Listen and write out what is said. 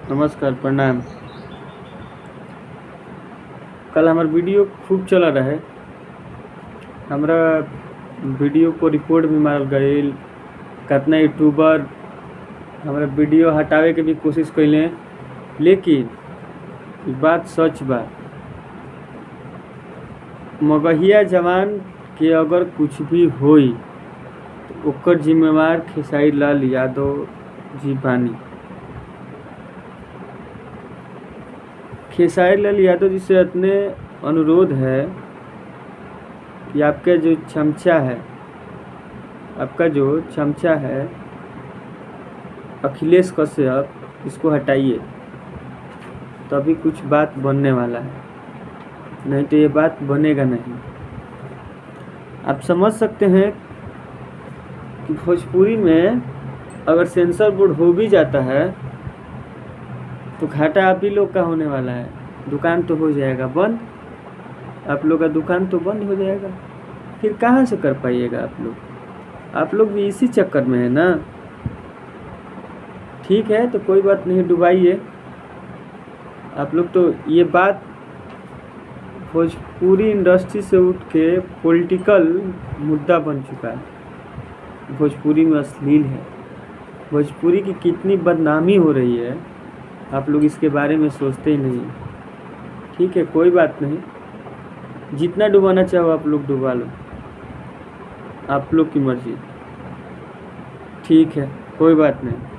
नमस्कार, प्रणाम। कल हमार वीडियो खूब चल रहे। हमरा वीडियो को रिपोर्ट भी मारल गईल। कितना यूट्यूबर हमरा वीडियो हटावे के भी कोशिश कइले, लेकिन ई बात सच बा। मगहिया जवान के अगर कुछ भी होई तो ओकर जिम्मेवार खेसारी लाल यादव जी बानी। खेसारी लाल यादव जी से इतने अनुरोध है कि आपका जो चमचा है अखिलेश कश्यप, इसको हटाइए, तभी कुछ बात बनने वाला है, नहीं तो ये बात बनेगा नहीं। आप समझ सकते हैं कि भोजपुरी में अगर सेंसर बोर्ड हो भी जाता है तो घाटा आप ही लोग का होने वाला है। दुकान तो हो जाएगा बंद, आप लोग का दुकान तो बंद हो जाएगा, फिर कहाँ से कर पाइएगा आप लोग भी इसी चक्कर में है ना। ठीक है, तो कोई बात नहीं, डुबाइए आप लोग। तो ये बात भोजपुरी इंडस्ट्री से उठ के पॉलिटिकल मुद्दा बन चुका है। भोजपुरी में अश्लील है, भोजपुरी की कितनी बदनामी हो रही है, आप लोग इसके बारे में सोचते ही नहीं। ठीक है, कोई बात नहीं, जितना डुबाना चाहो आप लोग डुबा लो, आप लोग की मर्जी। ठीक है, कोई बात नहीं।